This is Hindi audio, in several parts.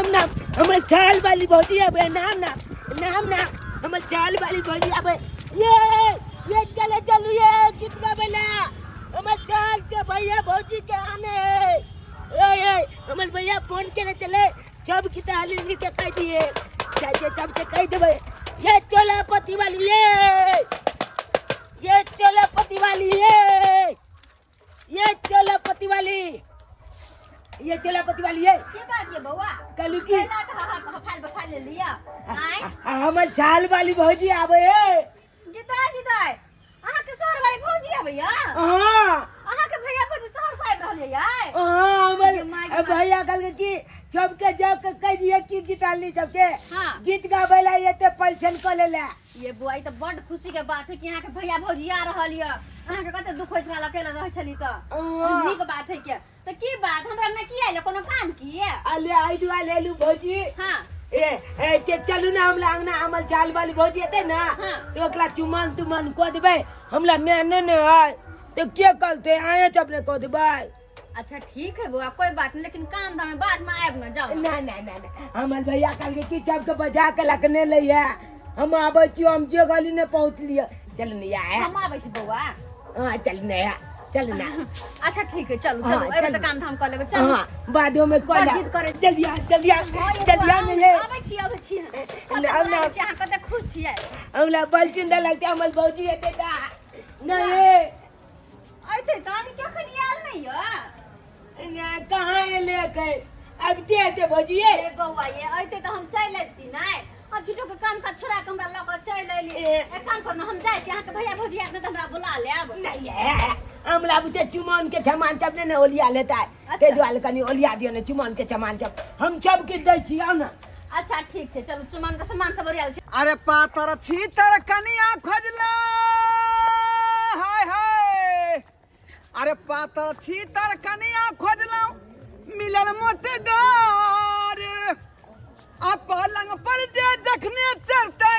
नाम नाम हमर चाल वाली भौजी आबे नाम नाम नाम नाम हमर चाल वाली भौजी आबे ये चले चलू ये कितना बेला हमर चाल से भैया भौजी के आने ए हमर भैया फोन करे चले जब किता हाली के कह दिए चाचे जब के कह देबे ये चोलापति वाली ये चोलापति वाली ये चोलापति वाली ये चोलापति वाली है के बात ये बउआ कलू की फाइल बफाइल ले लिया आय हमर चाल वाली भौजी आबे जिताय अहाँ के शहर वाली भौजी आबे या हां अहाँ के भैया भौजी शहर साहब रहले या हां हमर भैया कल की जब के कह दिए की गीत आलनी जब के गीत गावेला ये ते पलछन क लेला ये बुआई तो बड़ खुशी के बात है कि यहाँ के भैया भौजी आ रहल या अहाँ के कते दुख होय छला अकेले रह छली त नीक बात है के त की बात हमरा ने की आइले कोनो काम की अले आई दुआ ले लू भौजी हां ए चलू ना हमला अंगना हमल चाल वाली भौजी एते ना तो ओकरा चुमन तुमन को देबे हमला मेने ने है तो के कलते आए चपने को देबे अच्छा ठीक है बुआ कोई बात नहीं लेकिन काम धाम बाद में आएब ना जाओ ना हमर भैया कल के की जब के बजा के लकने लइया हम आबै छी हम जे गली ने पहुंच लिया चल नहीं आए हम आबै छी बुआ हां चल नहीं चल ना अच्छा ठीक है चलो एबे तो काम धाम कर लेबे चल हां बादो में कोला जल्दी नहीं आबै छी हमरा यहाँ कते खुश छियै हमरा बल चिंता लगते हमर भौजी एते ता नहीं आइते कानी क्या खनी आल नहीं है ना कहां ले के अब ते भौजी ए बउआ ये आइते तो हम चल लेती ना अब झूठो के काम का छोरा के हमरा लग चल लेली एक काम करनो हम जाय छी यहाँ के भैया भौजी आत न हमरा बुला लेब नहीं है हमरा बुते चुमान के सामान सब ने ओलिया लेता है ते द्वाल कनी ओलिया दियो ने चुमान के सामान सब हम सब के दै छी आओ ना अच्छा ठीक छे चलो चुमान का सामान सब ओरियाल छे अरे पातर छी तर कनिया खोजला हाय हाय अरे पातर छी तर कनिया खोजला मिलल मोटगार आ पलंग पर जे जखने चढ़ते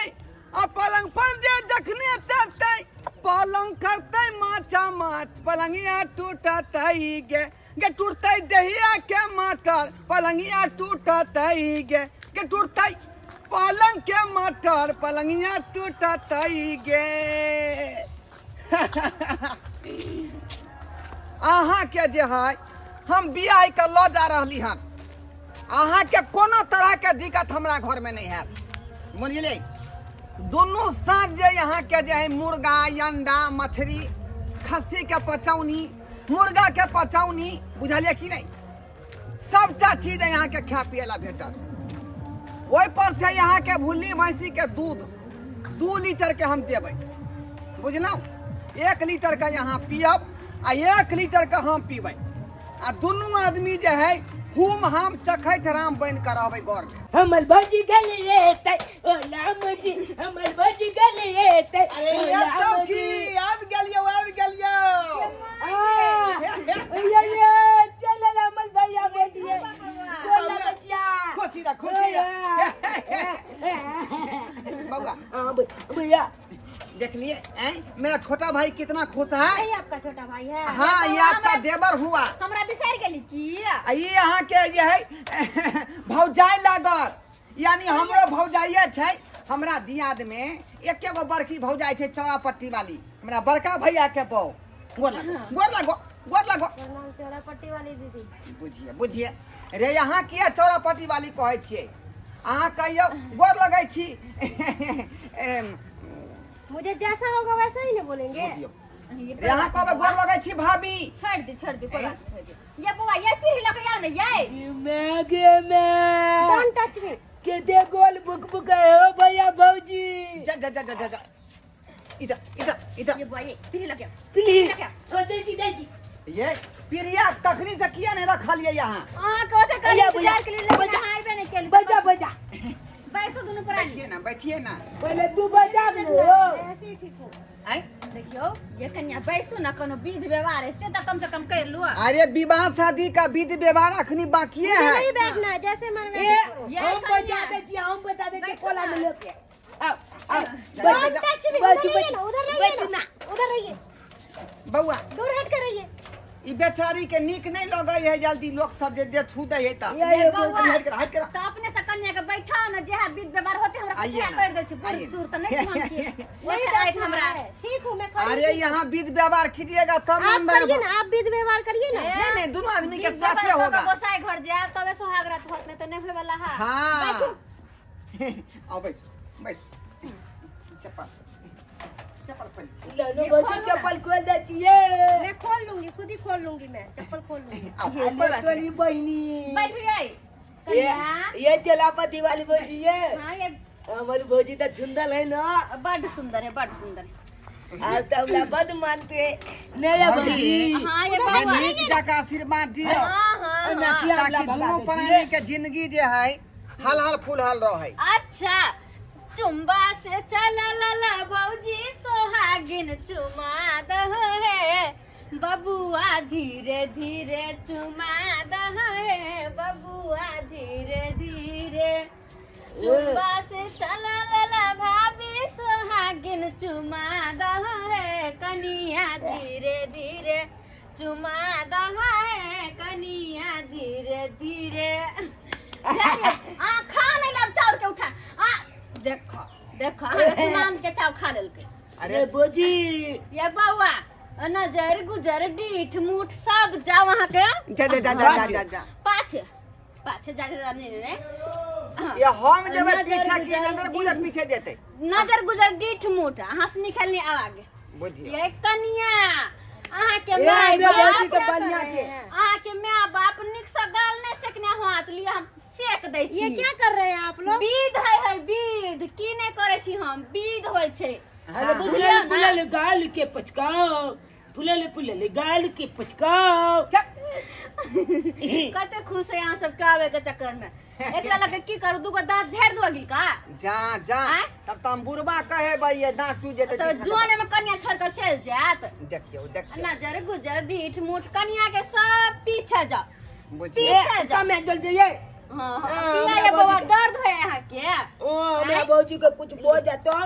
आ पलंग पर जे जखने चढ़ते पलंग करते माचा माच पलंगिया टूटतई गे टूटते दहिया के मटर पलंगिया टूटतई गे टूटते पलंग के मटर पलंगिया टूटतई गे अहाँ के जे है हम बियाह के लो जा रही हन अहाँ के कोनो तरह के दिक्कत हमरा घर में नहीं है बुझलिए दोनों साथ जे यहाँ के जे है मुर्गा अंडा मछली खस्सी के पचौनी मुर्गा के पचौनी बुझलिए कि नहीं सबटा चीज यहाँ के खा पिए ला भेटत ओहि पर से यहाँ के भुल्ली भैंसी के दूध 2 लीटर के हम देबै बुझलौ 1 लीटर का यहाँ पियब आ 1 लीटर का हम पीबै आ दोनों आदमी जे है खूब हम चखैत राम बन कर रहबै घर में हमर भौजी गले एते ओ लाम जी हमर भौजी गले एते अरे यार की आब गेलियो ये चल हमर भैया बेटिए बोला बच्चा खुशी रा बउआ हां भैया देख लिए मेरा छोटा भाई कितना खुश है यही आपका छोटा भाई है हाँ ये आपका देवर हुआ हमरा बिसर गेली की ये यहाँ के ये है भौजाई लागत यानी हमरो भौजाइए छै हमरा दियाद में एकेगो बड़की भौजाई छै चौरापट्टी वाली हमरा बड़का भैया के बहू गोर लगो चौरापट्टी वाली दीदी बुझिए रे यहाँ किया चौरापट्टी वाली कहे छियै अहाँ कहियो गोर लगै छी मुझे जैसा होगा वैसा ही ना बोलेंगे यहाँ कब गोर लगै छी भाभी छोड़ दे कोई बात नहीं ये बुआ ये पीढ़ी लगे या नहीं ये मैं डोंट टच मी केते गोल बुक हो भैया भौजी जा इधर ये बुआ ये पीढ़ी लगे प्लीज दे जी ये पिरिया तखनी से किया नहीं रखा लिए यहाँ हां कैसे कर इंतजार के लिए लगे हां पे नहीं के बजा बैठो दोनों पर बैठिए ना पहले तू बजा दे ऐसे ही ठीक हो आई देखियो ये कन्या बैसो ना कोनो विधि व्यवहार है से तो कम से कम कर लो अरे विवाह शादी का विधि व्यवहार अखनी बाकी है नहीं बैठना जैसे मन में हम बता दे कोला में लेके उधर रहिए बउआ दूर हट कर रहिए ई बेचारी के नीक नहीं लगे है जल्दी लोग सब जे छू दे है ये हट कर तो अपने आइए क्या ना, कर दे छी आइए। सुर त नहीं हम के वही आइत हमरा ठीक हूँ मैं खड़ी अरे यहाँ विध व्यवहार कीजिएगा तब आप अंदर करिए ना, आप विध व्यवहार करिए ना। नहीं नहीं दोनों आदमी के बीस साथ जगह होगा। गोसाई घर जाए तबे सोहाग रात होत नहीं त नहीं होय वाला है हाँ आओ बैठ बैठ चप्पल चप्पल पहन लो भौजी चप्पल खोल दे छिए मैं खोल लूंगी, खुद ही खोल लूंगी, मैं चप्पल खोल लूंगी। आओ ये कोई बात तोरी बहनी बैठ गई कन्या ये जलापति वाली भौजी है हां ये हमारी भौजी तो सुंदर है ना बड़ सुंदर है बड़ सुंदर है आप तो हमरा बद मानते नहीं भौजी हां ये मैं बाबा नीक जका आशीर्वाद दियो हां ना हां किया ताकि भगा दोनों दे प्राणी के जिंदगी जे है हल हल फूल हल रहे। अच्छा चुम्बा से चला ला भौजी सोहागिन चुमा दहे बबुआ धीरे धीरे चुमा दहे बबुआ धीरे धीरे चुम्बा से चला ला भाभी सोहागिन चुमा दहे कनिया धीरे धीरे चुमा दहे कनिया धीरे धीरे खा नहीं लब चाउर के उठा देखो देखो सुनाम के चाउर खा लेलके अरे भौजी ये बउआ नजर गुजर डीठ मुठ सब जा वहां के जा जा जा जा जा जा पाछे पाछे जाके जाने रे ये हम जब नजर पीछे की गुजर नजर गुजर पीछे देते नजर गुजर डीठ मुठ हंस निकलने आगे बुझिए ये कन्या अहाँ के ए, माय हमरा भौजी बाप के बढ़िया छै अहाँ के माय बाप निक से गाल नहीं सेकने हाथ लिए हम सेक दै छी ये क्या कर रहे हैं आप लोग? विध है विध की नहीं करे छी हम विध होय छै अरे बुझलियै ना? फुलल गाल के पचकाओ फुलल गाल के पचकाओ कते खुश है यहाँ सब के आवे के चक्कर में एकरा लगे की करू दूगो दांत झाड़ दो गिल का जा जा आँय? तब तो हम बुढ़बा कहे भाई ये दांत टूट जेते तो जुआने में कन्या छोड़ कर चल जात देखियो देखियो नजर गुजर डीठ मुठ कन्या के सब पीछे जाओ बुझिए पीछे जाओ कम जल जाइए हाँ हाँ, पिया हमरा ये बउआ भौजी- दर्द है यहाँ के ओ हमरा आँय? भौजी के कुछ बोझ जातो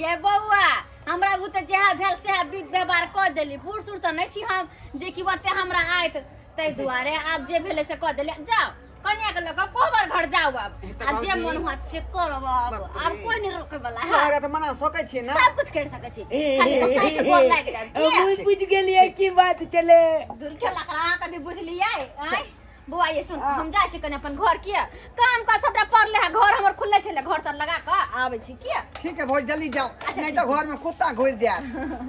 ये बउआ हमरा बुते जेहा भेल से विध व्यवहार कर देली बूढ़ सूढ़ तो नहीं छी हम जे कि ओते हमरा आइत तै दुआरे आब जे भेले से कर देली जाओ कन्या के लगा कोबर घर जाओ अब आ जे मन हुआ से करब अब कोई नहीं रोके वाला है सारा तो मना सकै छी ना सब कुछ कर सके छी खाली गोसाई के गोर लाग जाए हम बुझ गेलिए की बात चले दूर के लकड़ा कदी बुझलिए आय बुआ ये सुन हम जाय छी कने अपन घर किया काम का सबटा पड़ले है घर हमर खुले छले घर तर लगा के आबै छी किया ठीक है भौज जल्दी जाओ नहीं तो घर में कुत्ता घुस जाए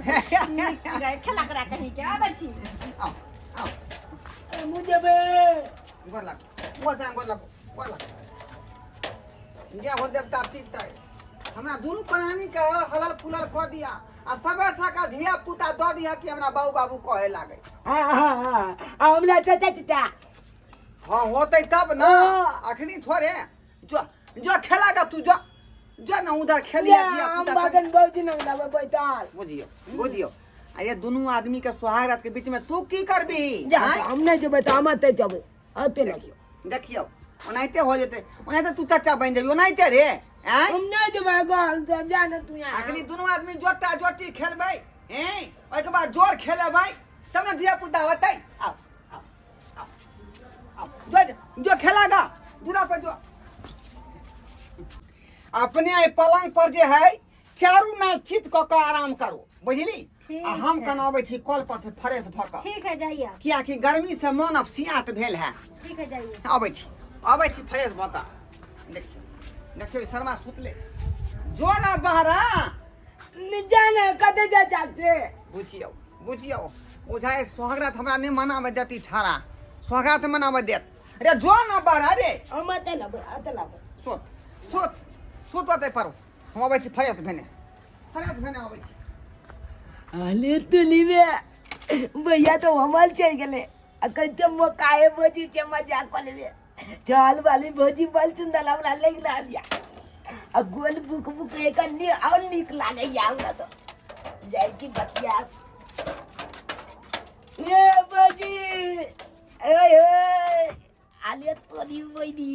गए खेला करा कहीं के आबै छी आओ आओ मुझे बे गोर लग वो सांग गोर लग क्या हो देवता पीता है हमरा दोनों प्राणी के हलल फुलल कर दिया आ सबे सका धिया पुता दो दिया कि हमरा बाबू बाबू कहे लागे हां हमरा चाचा हाँ होते तब ना हाँ। अखनी थोड़े जो जो खेलागा तू जो जो ना उधर खेलिया धिया हम पुता बागन भौजी न लावे बैठाल बुझियो बुझियो आ ये दोनों आदमी के सुहाग रात के बीच में तू की करबी जा आँय? हम नहीं जब त हम ते जब आते लगी देखियो ओनाइते हो जेते ओनाइते तू चाचा बन जेबी ओनाइते रे हैं हम नहीं जब गाल जा जाने तू यहाँ अखनी दोनों आदमी जोता जोटी खेलबै हैं ओइ के बाद जोर खेलेबै तब ना धिया पुता होतै आओ आओ आओ आओ जो खेलागा दूरा पर जो अपने आई पलंग पर जे है चारू नाल चित क के आराम करो बुझली ठीक आ हम है। कन अबै छी कल पर से फ्रेश भ क ठीक है, जाइए आप। किया कि गर्मी से मन अपसियात भेल है ठीक है, जाइए। अबै छी फ्रेश भ क देखियो देखियो शर्मा सुतले जो ना बहरा जाने कते जा चाचे बुझियो बुझियो बुझाए सोहागरात हमरा नहीं मनावे देती छाड़ा सोहागरात मनावे देत रे जो ना बहरा रे हम आते लब सोत सोत सोत ओते परो हम अबै छी फ्रेश भेने अबै छी अले तुली में भैया तो हमल चल गेले अकन मकाए भोजी के मजाक कर ले चाल वाली भोजी बल सुंदर हमरा ले ला दिया आ गोल बुक बुक एक अन्नी और निक लागे या हमरा तो जाई की बतिया ये भोजी ओए ओए आले तोरी वैदी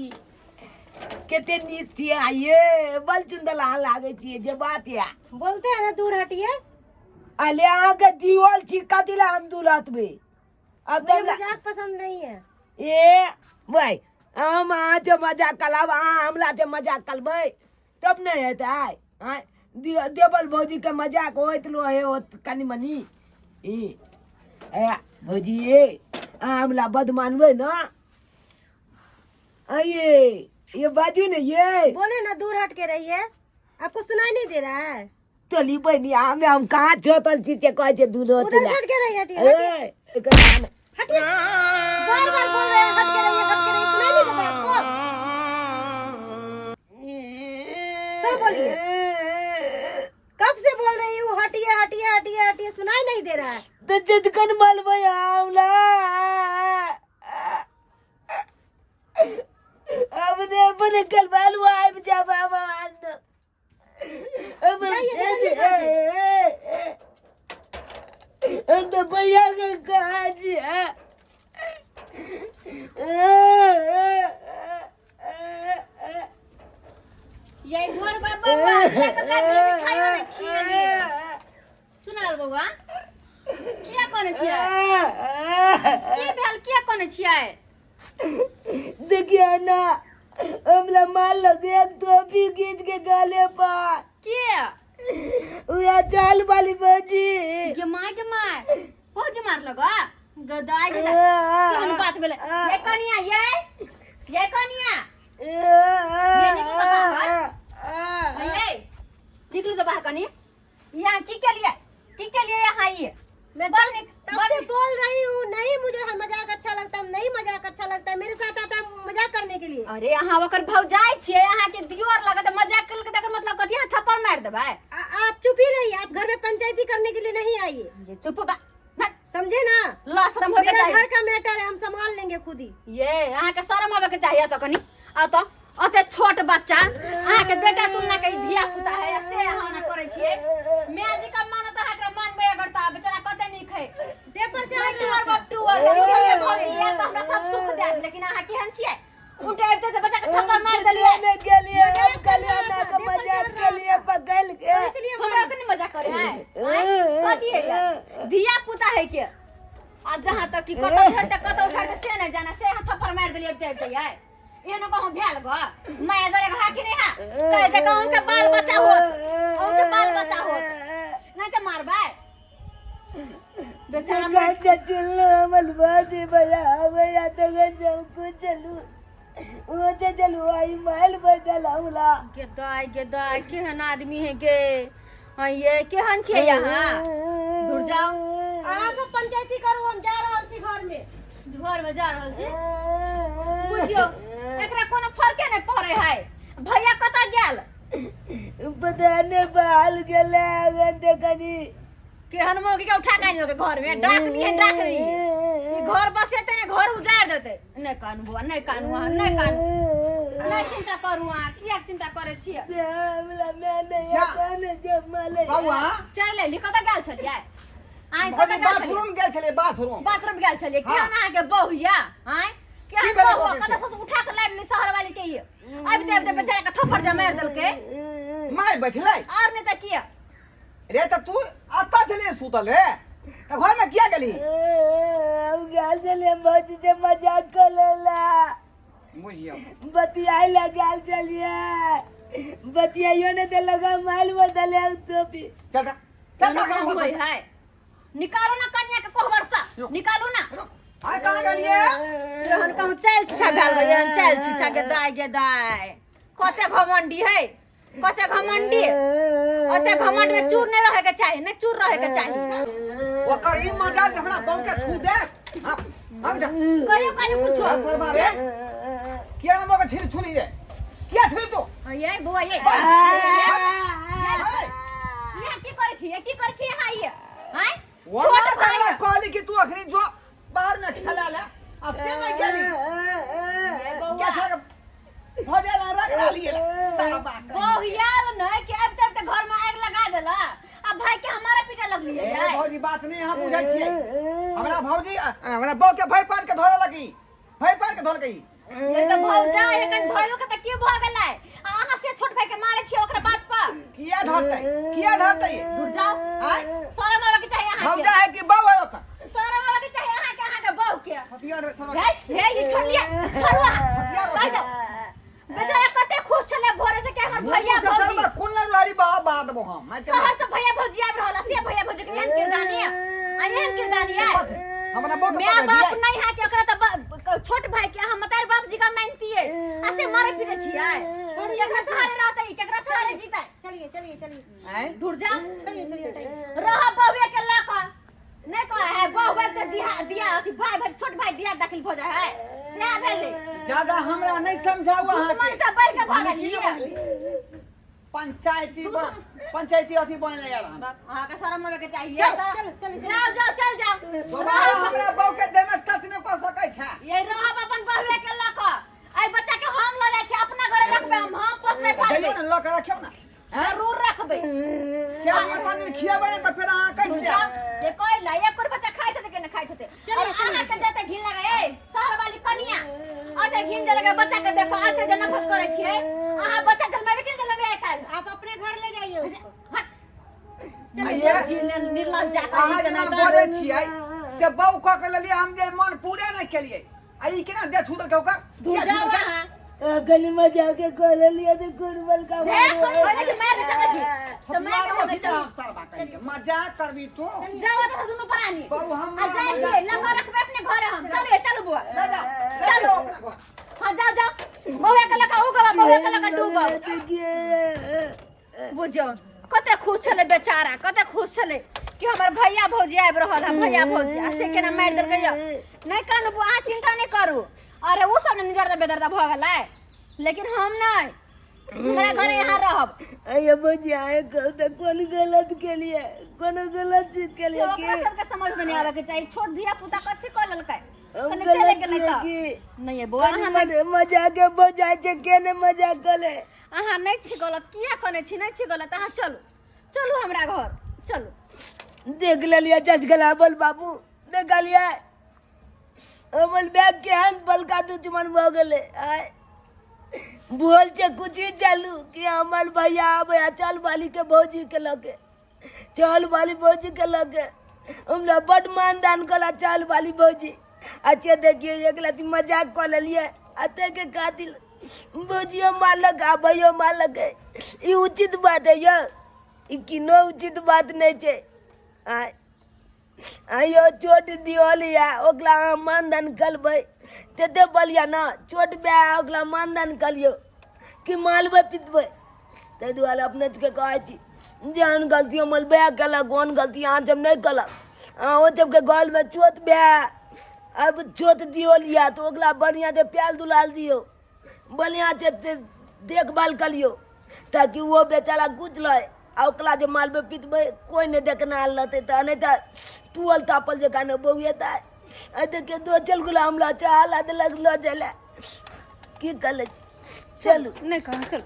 केते निक थी आये बल सुंदर लागे छी जे बात या बोलते हैं ना, दूर हटिए। अले आगे दीवाल चिका दिला हम दुलात में अब मुझे तो मजाक पसंद नहीं है। ए भाई हम आज मजाक कलब हमला जे मजाक कलबै तब नहीं है आय आय देवल भौजी के मजाक होत लो है कनी मनी ए भौजी हमला बद मानवे ना ये बाजू ने ये बोले ना दूर हट के रहिए, आपको सुनाई नहीं दे रहा है? चली बनी हम कहाँ जोतल चीचे कहे छे दूर होत उधर से हट के रहिए, हटिए हटिए, बार बार बोल रहे हैं हट के रहिए, सुनाई नहीं देता आपको? सब बोलिए, कब से बोल रही हूँ हटिए हटिए हटिए हटिए, सुनाई नहीं दे रहा है? तो जितकन मलबे हमला अपने अपने कलवालू आए बजा बाबा अब तो भैया के काज है ये घर बाबा देखो का मिठाई वाला खिए सुनाल बउआ किया कोने छिया की भेल किया कोने छिया देखिए ना हमला मार लगे एक टोपी खींच के गाले पर किया उया चाल वाली बजी के माय फौज मार लगा गदाई केहन बात भेले ये कनिया ये कनिया ये निकल बाहर ये निकल तो बाहर कनी यहाँ की के लिए यहाँ ये मैं तब से बोल रही हूँ नहीं, मुझे मजाक अच्छा लगता है, नहीं मजाक अच्छा लगता है, मेरे साथ आता है मजाक करने के लिए। अरे यहाँ ओकर भौजाई छिए यहाँ के दियोर लगत मजाक कर के देख मतलब कथि थप्पड़ मार देबे आप चुप ही रहिए, आप घर में पंचायती करने के लिए नहीं आइए, ये चुप बा समझे ना? लाशरम होके मेरा चाहिए घर का मैटर है, हम संभाल लेंगे खुद ही। ये यहाँ के शर्म आवे के चाहिए तो कनी आ तो अते छोट बच्चा अहाँ के बेटा सुनना के धिया पुता है से अहाँ ना करे छिए मैं जी का मानत है एकरा मानबे अगर ता बेचारा कते नहीं खाए दे पर चढ़ और बट्टू और ये भौजिया तो हमरा सब सुख दे लेकिन अहाँ केहन छिए उल्टे आते से बच्चा के थप्पड़ मार देलिए ने के लिए अब कल्याणा का मजाक के लिए पकड़ के इसलिए हमरा के नहीं मजाक करे है कथि है यार धिया पुता है के आ जहां तक कि कतो झट से नहीं जाना से थप्पड़ मार देलिए देते यार ये न कहूं भेल गो मैं इधर एक हाकी नहीं है कह दे कहूं के बाल बच्चा हो कहूं के बाल बच्चा हो नहीं तो मारबे बेचारा गंजा चलो मलबादी भैया भैया तो गंजा को चलू वो तो चलू आई महल बदलाउला गेदाय केहन आदमी है गे हां ये केहन छे यहां दूर जाओ अहाँ सब पंचायती करू, हम जा रहल छी घर में जा रहल छी बुझियो एकरा कोनो फर्क नहीं पड़े है भैया कता गेल पता ने बाल गेले गंदे कनी केहन मोगी के उठा के लोग घर में डाक रही ई घर बसे ते ने घर उजाड़ देते नहीं कानू बुआ नहीं चिंता करू आ किया चिंता करे छिए हमला मैं नहीं काने जब माले बाबूआ चल ले कता गेल छलिए आइ भौजी कता गेल बाथरूम गेल छले बाथरूम गेल छलिए हाँ। केहन आ के बहुया आइ की केहन भेलै बहुआ बहुआ कता से उठा के लाइब ली शहर वाली के ये अब ते बेचारा के थप्पड़ जा मार देलके मार बैठले और नहीं त किया रे त तू आता चले सुतल रे त घर में किया गेली हम गाल चले भौजी से मजाक कर लेला बुझियो बतियाई लगा चलिए बतियाइयो ने दे लगा माल बदले टोपी चल चल होय है निकालो ना कन्या के कोहबर सा निकालो ना आय कहां गेलिए रहन कहूं चल छिछा गाल गए चल छिछा के दाय कते घमंडी है कते घमंडी ओते घमंड में चूर नहीं रहे के चाहिए नहीं चूर रहे के चाहिए ओकर ई मजाल हमरा गांव के छू दे हम जा कहियो कहियो कुछ सर मारे किया ना मगे छिल छुली रे किया छिल तू ये बुआ ये की करे छी हां ये हां छोटा भाई कहली कि तू अखनी जो बाहर में खेला ले आ से नहीं गेली क्या था हो जाला रख लिए यार नहीं कि अब तक घर में आग लगा देला अब भाई के हमारा पीटा लगली है ए भौजी बात नहीं हम बुझै छियै हमरा भौजी हमरा बौ के भाई पान के धोले लगी भाई पान के धोल गई ये तो भौजा एकन धोलो के त की भ गेलै अहाँ से छोट भाई के मारे छी ओकरा बात पर किया धरतै दूर जाओ आय शरम आवे के चाहिए अहाँ भौजा है कि बौ है ओकर शरम आवे के चाहिए अहाँ के बहू के हथियार में सरो हे ये छोड़ लिया फरवा कह दो बेचारा कते खुश छले भोरे से के हमर भैया भौजी कौन लड़ी बात बो हम मैं शहर से भैया भौजी आब रहला से भैया भौजी के एहन किरदानी है एहन किरदानी है हमरा बहुत मैं बाप नहीं है कि ओकरा त छोट भाई के हम मतार बाप जी का मानती है ऐसे मारे पीटे छियै और एकरा सहारे रहतै केकरा सहारे जीतै चलिए हैं दूर जा चलिए रह बहुए के लक नहीं कह है बहुए के दिया अथी भाई छोट भाई दिया दाखिल हो जाए है से भेले ज्यादा हमरा नहीं समझाऊ अहाँ दुश्मन से बढ़ के भागलिए पंचायती अथी बन यार हम अहाँ के शर्म लेवे के चाहिए चल जाओ हमरा बहू के देह में टच नहीं कर सकै छै ये रहब अपन बहुए के लक आई बच्चा के हम ल जाय छै अपना घरे रखबे हम पोसले जइयो खाइबे ना लक रखियो ना जरूर रखबे क्या एक दिन खियाबे ना तो फिर अहाँ कैसे जा ये कोई ला एक बच्चा खाइ छते के न खाइ छते और अहाँ के जते घिन लगे ए शहर वाली कनिया आते घिन जे लगे बच्चा के देखो आते जे नफरत करे छिए अहाँ बच्चा जन्माबे के जन्माबे आइ काल आप अपने घर ले जाइए चलिए निर्लज जाता अहाँ जेना बोले छियै से बहू क के लेलिए हम जे मन पूरे नहीं केलिए आ ई केना दे छुदर के ओकर दूर जाओ अहाँ गली में जाके कर लिया तो कुरबल का कोई नहीं मार दे छी तो मार दे छी मजाक करबी तू जाओ तो दुनु प्राणी बहू हम आ जाय छी लगा रखबे अपने घरे हम चलो बुआ चलो अपना घर हां जाओ बहुए के लगा उगवा बहुए के लगा डूबो बुझो कते खुश छले बेचारा कते खुश छले कि हमर भैया भौजी आबि रहल है भैया भौजी ऐसे केना मार देल गयो नहीं कानू बुआ चिंता नहीं करू अरे वो सब निजरदा बेदरदा भ गेलै लेकिन हम नहीं हमरा घरे यहाँ रहब ये भौजी आए तो कौन गलत के लिए कौन गलत चीज के लिए ओकरा सबके समझ में नहीं आवे के चाहिए छोट धिया पुता कथि क लेलकै कने चले गेलै त नहीं बुआ अहाँ मजाक के बजाय छै केने मजाक कले अहाँ नहीं छी गलत किया कने छी नहीं छी गलत अहाँ चलू हमरा घर चलू देख लिया जज गला बोल बाबू देख लिया बोल बैग के हम बलका दुश्मन भ गेले आय बोल छे कुछ ही चालू कि हमर भैया आबे चल वाली के भौजी के लगे चल वाली भौजी के लगे हमरा बड मानदान कला चल वाली भौजी अच्छे देखिए एक लती मजाक कर लेलिए अते के कातिल भौजियो मालक आ भैयो मालक है ई उचित बात है यो ई किनो उचित बात नहीं छे आय आयो चोट दियोलिया ओकला मानदान कलबै तेते बलिया ना चोट बे ओकला मानदान कलियो कि मालबै पितबै ते दुआरे अपने के कहै छी जान गलती हमर बे कला कोन गलती अहाँ जब नहीं कला ओ जब के गल में चोट बे अब चोट दियोलिया तो ओकला बढ़िया से प्याल दुलाल दियो बढ़िया से देखभाल कलियो ताकि वो बेचारा कुछ लय ओकला जे मालबे पिटबे कोई नहीं देखना लते त नहीं त तुअल तापल जे काने बहुएता आ देखे दो चल गुला हमला चाला दे लग लो चला की कले चलू नहीं कहा चल